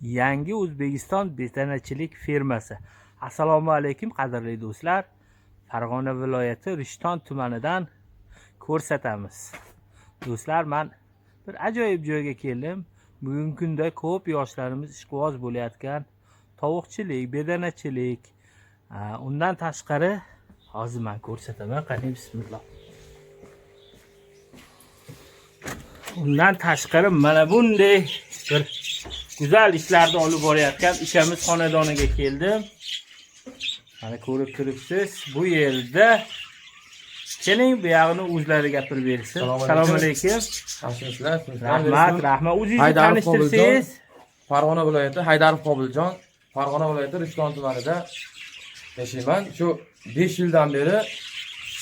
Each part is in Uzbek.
Yangi O'zbekiston betanachilik fermasi. Assalomu alaykum qadrli do'stlar. Farg'ona viloyati Rishton tumanidan ko'rsatamiz. Do'stlar, men bir ajoyib joyga keldim. Bugungi kunda ko'p yoshlarimiz ishqiboz bo'layotgan tovuqchilik, bedanachilik, undan tashqari hozir men ko'rsataman. Qani bismillah. Undan tashqari mana bunday bir güzel ishlarni olib borayotgan ishamiz xonadoniga keldim. Mana ko'rib turibsiz, bu yerda keling bu yog'ini o'zlari gapirib bersin. Assalomu alaykum. Rahmat. O'zingizni tanishtirsangiz. Farg'ona viloyati Haydarov Qobiljon, Farg'ona viloyati Rishton tumanida yashayman. Shu 5 yildan beri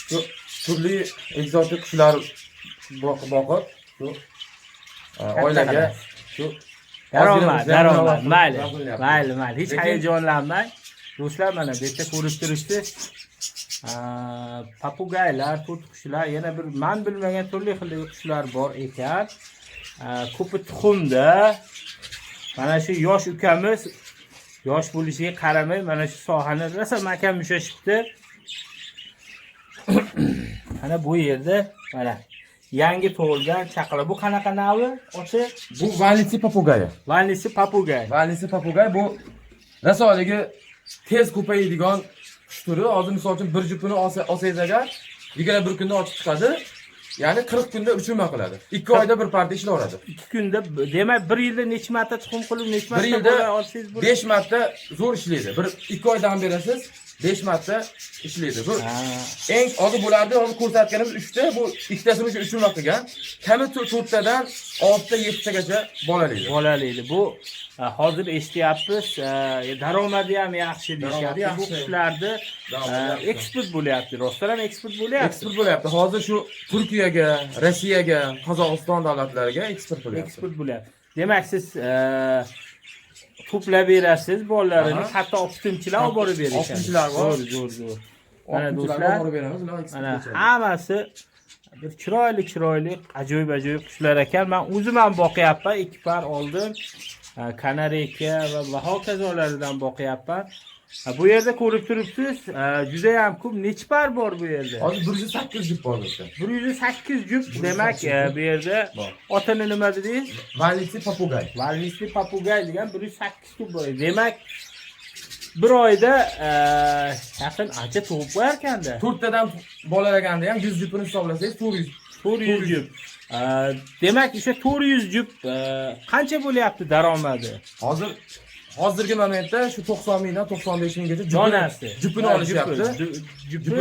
shu turli ekzotik qushlar boqib, shu oilaga shu daromad. Mayli. Hech hayajonlanmang. Do'stlar, mana bu yerda ko'rib turibsiz. Papugaylar, to'tiqushlar, yana bir men bilmagan turli xil qushlar bor ekan. Ko'pi tuxumda. Mana shu yosh ukamiz yosh bo'lishiga qaramay mana shu sohani rosa makam mushashibdi. Mana bu yerda mana yangi tug'ilgan chaqala. Bu qanaqa navi? Oti? Bu Valisi papugay. Valisi papugay Bu rasoligi tez ko'payadigan qush turi. Hozir misol uchun bir jupini olsangiz agar 21 kunda ochib chiqadi. Ya'ni 40 kunda uchirma qiladi. 2 oyda bir parda ishlayveradi. 2 kunda, demak 1 yilda necha marta tuxum qilib, necha marta 1 yilda olsangiz bo'ladi? 5 marta zo'r ishlaydi. 2 oydan berasiz, 5 marta ishlaydi. Bu eng hozir bularni hozir ko'rsatganimiz 3 ta, bu ikkitasini o'sha uchirma qilgan. Kami 4 tadan 6 ta 7 tagacha bolalaydi. Bu hozir eshityapmiz, daromadi ham yaxshi deyishyapti. Bu qushlarni eksport bo'lyapti. Rostdan ham eksport bo'lyapti. Hozir shu Turkiyaga, Rossiyaga, Qozog'iston davlatlariga eksport bo'lyapti. Demak, siz to'plab berasiz bolalarini, hatto o'qituvchilar olib borib berishadi. O'qituvchilar bor. Zo'r. Mana do'stlar, mana hammasi bir chiroyli, ajoyib qushlar ekan. Men o'zim ham boqyapman, 2 par oldim. Kanariyka va hokazolardan boqyapman. Bu yerda ko'rib turibsiz, juda ham ko'p. Necha par bor bu yerda? Hozir 108 jup bor bizda. 108 jup. Demak, bu yerda otini nima dedingiz? Valisi papugay degan 108 jup bor. Demak, bir oyda yaqin ancha tug'ib qo'yar ekanda. 4 tadan bolalaganda ham 100 jupini hisoblasangiz 400 jup. Demak, o'sha 400 jup qancha bo'lyapti daromadi? Hozirgi momentda shu 90 mingdan 95 minggacha jupini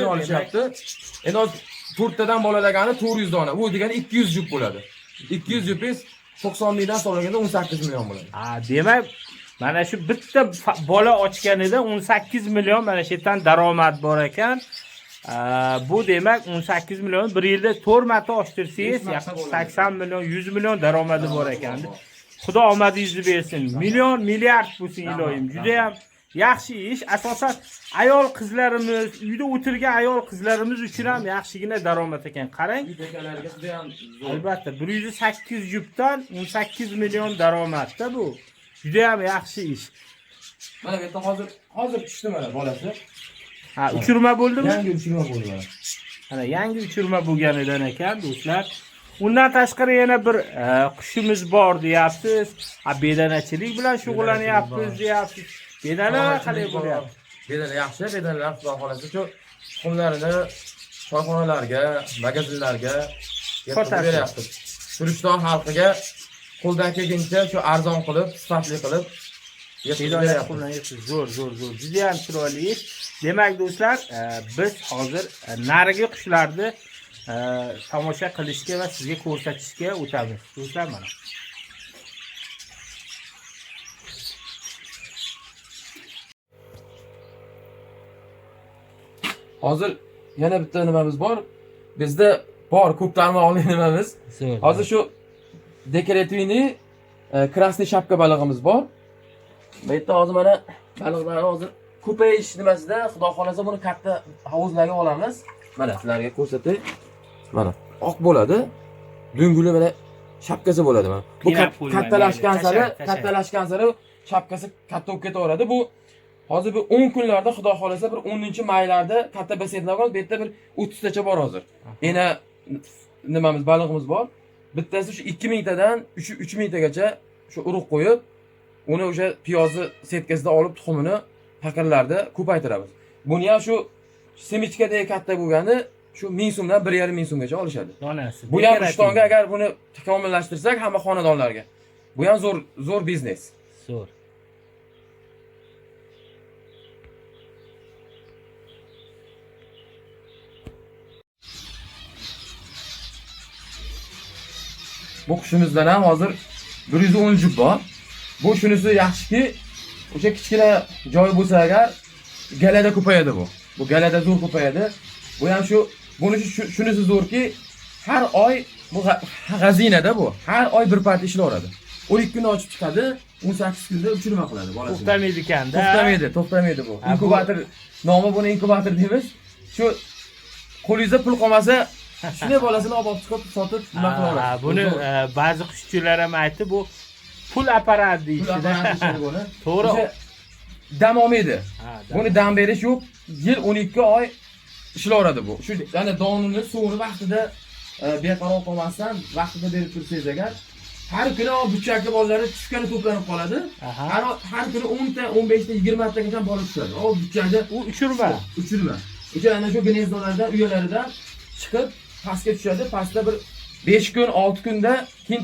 olishyapti. Endi hozir 4 tadan bolalagani 400 dona. Bu degani 200 jup bo'ladi. 200 jupingiz 90 mingdan hisoblaganda 18 million bo'ladi. Demak, mana shu bitta bola ochganida 18 million mana shu yerdan daromad bor ekan. Bu demak 18 million, bir yilda 4 marta ochtirsangiz, yaqin 80 million, 100 million daromadi bor ekan. Xudo omadingizni bersin. Milliard bo'lsin iloyim. Juda ham yaxshi ish. Asosan ayol qizlarimiz, uyda o'tirgan ayol qizlarimiz uchun ham yaxshigina daromad ekan. Qarang. Uydagilarga juda ham zo'r. Albatta, 108 jupdan 18 million daromadda bu. Juda ham yaxshi ish. Mana bu yerda hozir tushdi mana bolasi. Uchirma bo'ldimi? Yangi uchirma bo'ldi mana. Mana yangi uchirma bo'lganidan ekan, do'stlar. Undan tashqari yana bir qushimiz bor deyapsiz. Bedanachilik bilan shug'ullanyapmiz deyapsiz. Bedanalar qalay bo'lyapti? Bedana yaxshi, bedanalar xudo xolasa shu tuxumlarini choyxonalarga, magazinlarga yetkazib beryapmiz. Rishton xalqiga qo'ldan kelgancha shu arzon qilib, sifatli qilib yetkazib zo'r. Juda ham chiroyli ish. Demak, do'stlar, biz hozir narigi qushlarni tomosha qilishga va sizga ko'rsatishga o'tamiz. Do'stlar, mana. Hozir yana bitta nimamiz bor. Bizda bor ko'p tarmoqli nimamiz. Hozir shu dekorativni krasniy shapka balig'imiz bor. Bu yerda hozir mana baliqlarni hozir ko'payish nimasida, xudo xolasa buni katta havuzlarga olamiz. Mana sizlarga ko'rsatay. Mana oq bo'ladi. Dunguli mana shapkasi bo'ladi mana. Bu kattalashgan sari shapkasi katta bo'lib ketaveradi. Bu hozir bir 10 kunlarda xudo xolasa bir 10-maylarda katta basenlar bor. Bu yerda bir 30 tacha bor hozir. Yana nimamiz balig'imiz bor. Bittasi shu 2000 tadan 3000 tagacha shu urug' qo'yib, uni o'sha piyozni setkasida olib tuxumini faqirlarda ko'paytiramiz. Buni ham shu semichkadagi katta bo'lgani shu 1000 so'mdan 1500 so'mgacha olishadi. Donasi. Bu ham ishtonga agar buni takomillashtirsak hamma xonadonlarga. Bu ham zo'r biznes. Zo'r. Bu qushimizdan ham hozir 110 jup bor. Bu shunisi yaxshiki, o'sha kichkina joy bo'lsa agar galada ko'payadi bu. Bu galada zo'r ko'payadi. Bu ham shunisi zo'rki, har oy bu g'azinada bu. Har oy bir part ishlayveradi. 12 kun ochib chiqadi, 18 kunda uchirma qiladi bolasini. To'xtamaydi ekanda. To'xtamaydi bu. Inkubator, nomi buni inkubator deymiz. Shu qo'lingizda pul qolmasa, shunday bolasini olib chiqib sotib nima qilaverasiz. Buni ba'zi qushchilar ham aytdi, bu pul apparat deyishdi. To'g'ri. Dam olmaydi. Buni dam berish yo'q. Yil 12 oy ishlayveradi bu. Shu yana donini suvini vaqtida beqaror qolmasdan vaqtida berib tursangiz agar har kuni o buchakli bolalari tushgani to'planib qoladi. Har kuni 10 ta, 15 ta, 20 tagacha bola tushadi. O buchakda u uchirma. O'sha ana shu gnezdolardan, uyalaridan chiqib pastga tushadi. Pastda bir 5 kun, 6 kunda keyin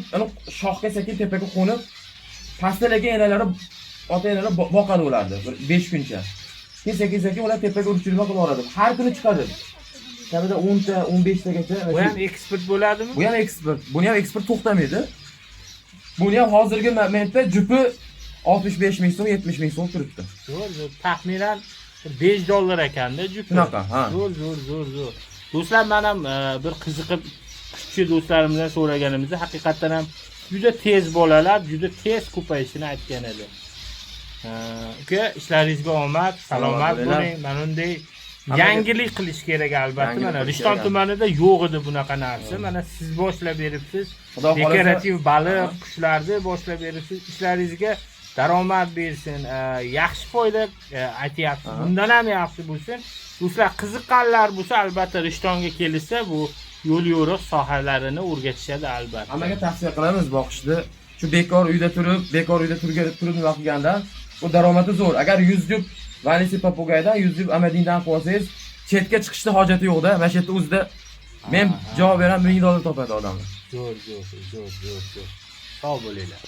shoxga sekin tepaga qo'nib, pastdagi enalari ota-enalar boqadi ularni 5 kuncha. Keyin sekin ular tepaga uchirma qilaveradi. Har kuni chiqadi. Kamida 10 ta, 15 tagacha. Bu ham eksport bo'ladimi? Bu ham eksport. Buni ham eksport to'xtamaydi. Buni ham hozirgi momentda jupi 65 ming so'm, 70 ming so'm turibdi. Zo'r. Taxminan $5 ekanda jupi. Shunaqa, ha. Zo'r. Do'stlar, men ham bir qiziqib kuchli do'stlarimizdan so'raganimizda haqiqatan ham juda tez bolalar, juda tez ko'payishini aytgan edi. Uka, ishlaringizga omad, salomat bo'ling. Mana unday yangilik qilish kerak albatta. Mana Rishton tumanida yo'q edi bunaqa narsa. Mana siz boshlab beribsiz. Dekorativ baliq, qushlarni boshlab beribsiz. Ishlaringizga daromad bersin, yaxshi foyda aytyapsiz. Bundan ham yaxshi bo'lsin. Do'stlar, qiziqqanlar bo'lsa albatta Rishtonga kelsa, bu yo'l yo'riq sohalarini o'rgatishadi albatta. Hammaga tavsiya qilamiz boqishni. Shu bekor uyda turib nima qilgandan bu daromadi zo'r. Agar 100 jup Valisi papugaydan 100 jup amadindan qo'ysangiz, chetga chiqishni hojati yo'q-da. Mana shu yerda o'zida men javob beraman $1000 topadi odamlar. Zo'r. Sog' bo'linglar.